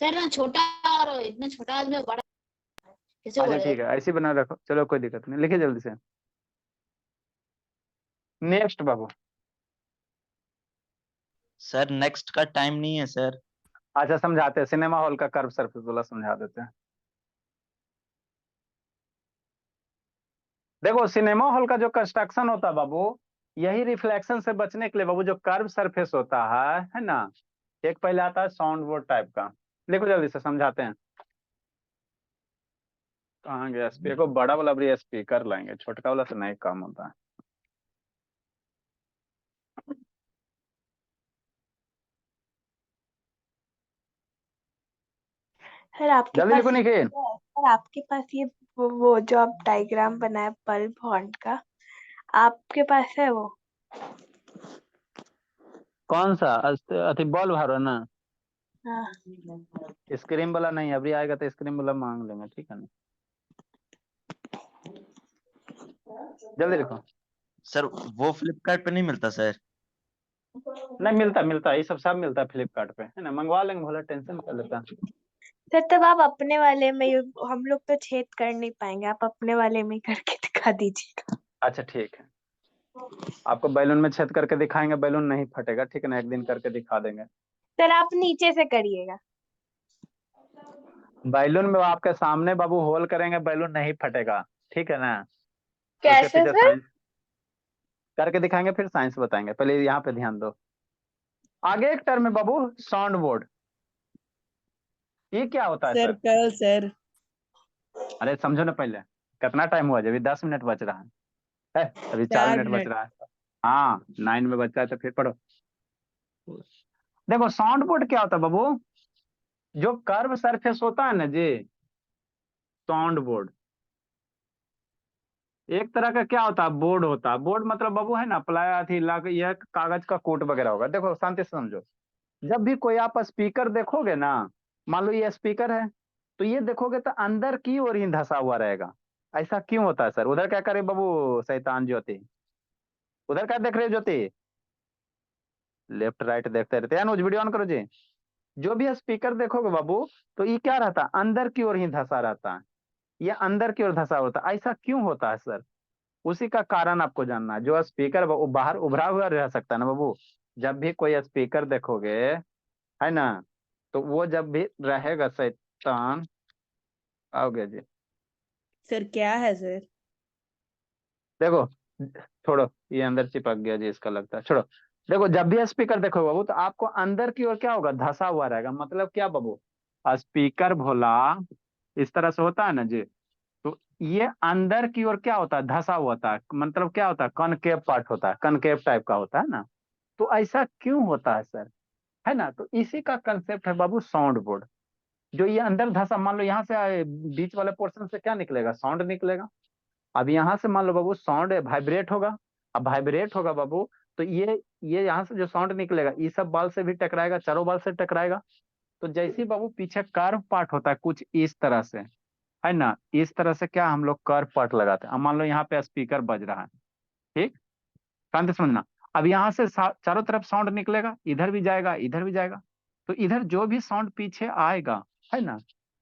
सर इतना छोटा, और इतना छोटा आदमी बड़ा कैसे अच्छा बोले। ठीक है, ऐसे बना रखो, चलो कोई दिक्कत नहीं, लिखिए जल्दी से। नेक्स्ट बाबू। सर नेक्स्ट का टाइम नहीं है सर। अच्छा समझाते हैं, सिनेमा हॉल का कर्व सरफेस वाला समझा देते हैं। देखो सिनेमा हॉल का जो कंस्ट्रक्शन होता है बाबू, यही रिफ्लेक्शन से बचने के लिए बाबू, जो कर्व सरफेस होता है ना। एक पहले आता है साउंड बोर्ड टाइप का, देखो जल्दी से समझाते हैं। कहाँ गया स्पीकर, को बड़ा वाला भी स्पीकर लाएंगे, छोटका वाला से नहीं काम होता है। सर आपके जल्दी पास लिखो निखिल। सर आपके पास ये वो जो आप डायग्राम बनाए बल्ब हॉर्न का, आपके पास है वो? कौन सा अति बॉल भरो ना, हाँ। स्क्रीन वाला नहीं, अभी आएगा तो स्क्रीन वाला मांग लेंगे, ठीक है ना। जल्दी लिखो। सर वो फ्लिपकार्ट पे नहीं मिलता सर। नहीं मिलता, मिलता ये सब मिलता है फ्लिपकार्ट पे, है ना, मंगवा लेंगे, भोला टेंशन कर लेता है। सर तब आप अपने वाले में हम लोग तो छेद कर नहीं पाएंगे, आप अपने वाले में ही करके दिखा दीजिएगा। अच्छा ठीक है, आपको बैलून में छेद करके दिखाएंगे, बैलून नहीं फटेगा, ठीक है ना, एक दिन करके दिखा देंगे। सर आप नीचे से करिएगा। बैलून में आपके सामने बाबू होल करेंगे, बैलून नहीं फटेगा, ठीक है ना। उसके कैसे पीछे सर? साइंस करके दिखाएंगे, फिर साइंस बताएंगे, पहले यहाँ पे ध्यान दो। आगे एक टर्म है बाबू, साउंड बोर्ड। ये क्या होता है सर सर? कल सर। अरे समझो ना पहले, कितना टाइम हुआ, जब 10 मिनट बच रहा है, अभी 4 मिनट बच 4 मिनट। रहा है। हाँ 9 में बचा है, तो फिर पढ़ो। देखो साउंड बोर्ड क्या होता है बाबू, जो कर्व सरफेस होता है ना जी, साउंड बोर्ड एक तरह का क्या होता है, बोर्ड होता है। बोर्ड मतलब बाबू है ना, प्लाई थी यह कागज का कोट वगैरह होगा। देखो शांति से समझो, जब भी कोई आप स्पीकर देखोगे ना, मान लो ये स्पीकर है, तो ये देखोगे तो अंदर की ओर ही धंसा हुआ रहेगा। ऐसा क्यों होता है सर? उधर क्या करे बाबू शैतान ज्योति, उधर क्या देख रहे हो ज्योति, लेफ्ट राइट देखते रहते हैं ना, वीडियो ऑन करो जी। जो भी स्पीकर देखोगे बाबू, तो ये क्या रहता है, अंदर की ओर ही धंसा रहता है, ये अंदर की ओर धंसा होता है। ऐसा क्यों होता है सर? उसी का कारण आपको जानना है। जो स्पीकर वो बाहर उभरा हुआ रह सकता है ना बाबू, जब भी कोई स्पीकर देखोगे, है ना, तो वो जब भी रहेगा शैतान, आओगे जी, सर क्या है सर? देखो, छोड़ो ये अंदर चिपक गया जी, इसका लगता है, छोड़ो। देखो जब भी स्पीकर देखो बाबू, तो आपको अंदर की ओर क्या होगा, धसा हुआ रहेगा। मतलब क्या बाबू, स्पीकर भोला इस तरह से होता है ना जी, तो ये अंदर की ओर क्या होता है, धसा हुआ होता है। मतलब क्या होता है, कनकेव पार्ट होता है, कनकेव टाइप का होता है ना। तो ऐसा क्यों होता है सर, है ना। तो इसी का कंसेप्ट है बाबू साउंड बोर्ड। जो ये अंदर धसा, मान लो यहाँ से बीच वाले पोर्शन से क्या निकलेगा, साउंड निकलेगा। अब यहाँ से मान लो बाबू साउंड वाइब्रेट होगा, अब वाइब्रेट होगा बाबू, तो ये यहाँ से जो साउंड निकलेगा, ये सब बाल से भी टकराएगा, चारों बाल से टकराएगा। तो जैसे ही बाबू पीछे कर्व पार्ट होता है कुछ इस तरह से, है ना, इस तरह से क्या हम लोग कर पट लगाते हैं। अब मान लो यहाँ पे स्पीकर बज रहा है, ठीक, ध्यान से समझना। अब यहाँ से चारों तरफ साउंड निकलेगा, इधर भी जाएगा इधर भी जाएगा, तो इधर जो भी साउंड पीछे आएगा, है ना,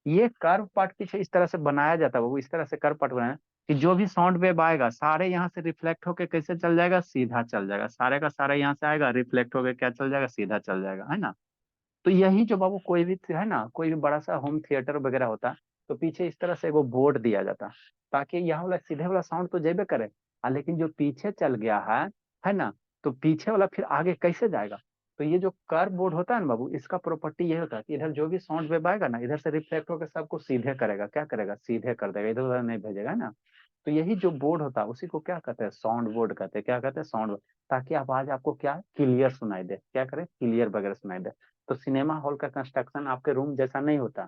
ये कर्व पार्ट पीछे इस तरह से बनाया जाता है, वो इस तरह से कर्व पार्ट बनाया कि जो भी साउंड वेव आएगा सारे यहाँ से रिफ्लेक्ट होके कैसे चल जाएगा, सीधा चल जाएगा, सारे का सारा यहाँ से आएगा, रिफ्लेक्ट होके क्या चल जाएगा, सीधा चल जाएगा, है ना। तो यही जो बाबू कोई भी है ना, कोई भी बड़ा सा होम थिएटर वगैरह होता, तो पीछे इस तरह से एगो बोर्ड दिया जाता, ताकि यहाँ वाला सीधे वाला साउंड तो जेबे करे, लेकिन जो पीछे चल गया है ना, तो पीछे वाला फिर आगे कैसे जाएगा। तो ये जो कर्व बोर्ड होता है ना बाबू, इसका प्रॉपर्टी ये होता है कि इधर जो भी साउंड वेव आएगा ना, इधर से रिफ्लेक्ट होकर सबको सीधे करेगा, क्या करेगा, सीधे कर देगा, इधर उधर नहीं भेजेगा, है ना। तो यही जो बोर्ड होता है उसी को क्या कहते हैं, साउंड बोर्ड कहते हैं। क्या कहते हैं, साउंड बोर्ड, ताकि आवाज आपको क्या क्लियर सुनाई दे, क्या करे, क्लियर वगैरह सुनाई दे। तो सिनेमा हॉल का कंस्ट्रक्शन आपके रूम जैसा नहीं होता।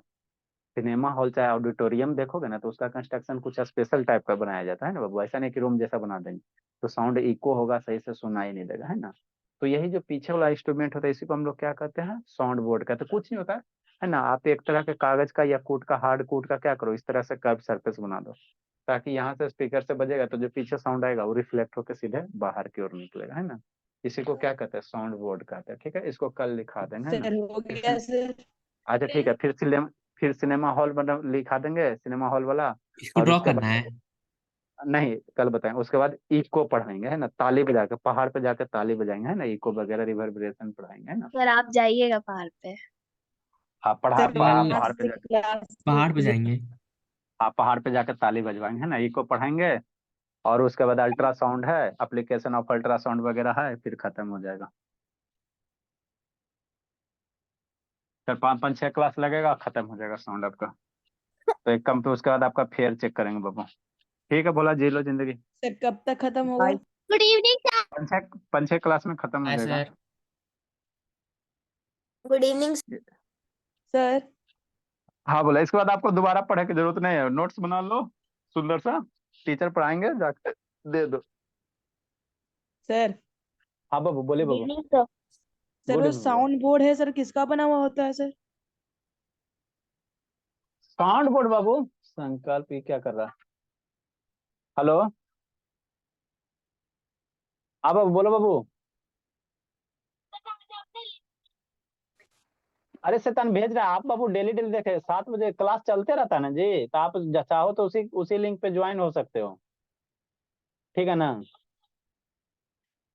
सिनेमा हॉल चाहे ऑडिटोरियम देखोगे ना, तो उसका कंस्ट्रक्शन कुछ स्पेशल टाइप का बनाया जाता है ना बाबू, ऐसा नहीं कि रूम जैसा बना देंगे तो साउंड इको होगा, सही से सुनाई नहीं देगा, है ना। तो यही जो पीछे वाला इंस्ट्रूमेंट होता है इसी को हम लोग क्या कहते हैं, साउंड बोर्ड कहते हैं। कुछ नहीं होता है ना, आप एक तरह के कागज का या कूट का, हार्ड कूट का क्या करो, इस तरह से कर्व सरफेस बना दो, ताकि यहाँ से स्पीकर से बजेगा तो जो पीछे साउंड आएगा वो रिफ्लेक्ट होकर सीधे बाहर की ओर निकलेगा, है ना। इसी को क्या कहते हैं, साउंड बोर्ड कहते हैं। ठीक है, इसको कल लिखा देंगे, है ना। सर हो गया सर। अच्छा ठीक है, फिर सिनेमा हॉल बना लिखा देंगे, सिनेमा हॉल वाला। इसको और ड्रॉ उसके करना बाद है। नहीं, कल बताएंगे। उसके बाद इको पढ़ाएंगे, है ना, ताली बजा के, पहाड़ पे जाके ताली बजाएंगे, है ना, इको वगैरह रिवर्बरेशन पढ़ाएंगे, है ना। सर आप जाइएगा पहाड़ पे। हाँ सर कल पहाड़ पे से जाके, क्लास पहाड़ पे जाएंगे। हाँ पहाड़ पे जाके ताली बजवाएंगे, है ना, इको पढ़ाएंगे। और उसके बाद अल्ट्रासाउंड है, एप्लीकेशन ऑफ अल्ट्रासाउंड वगैरह है, फिर खत्म हो जाएगा। फिर 5-6 क्लास लगेगा, खत्म हो जाएगा साउंड आपका। तो एक कम पे उसके बाद आपका फेयर चेक करेंगे बाबू। ठीक है, बोला जी लो जिंदगी। सर कब तक खत्म होगा? Good evening sir. 5-6 क्लास में खत्म हो हाय जाएगा। सर। गुड इवनिंग सर हाँ बोला, इसके बाद आपको दोबारा पढ़ने की जरूरत नहीं है, नोट्स बना लो सुंदर सा, टीचर पढ़ाएंगे जाके दे दो। सर हाँ बाबू, बोले गुड बाबू, इवनिंग सर। सर बोले वो बाबू। साउंड बोर्ड है सर, किसका बना हुआ होता है सर? साउंड बोर्ड बाबू, संकल्प ये क्या कर रहा है, हेलो, हाँ बाबू, बोलो बाबू। अरे शैतान भेज रहा है, आप बाबू डेली डेली देखे 7 बजे क्लास चलते रहता है ना जी, तो आप चाहो तो उसी उसी लिंक पे ज्वाइन हो सकते हो, ठीक है ना।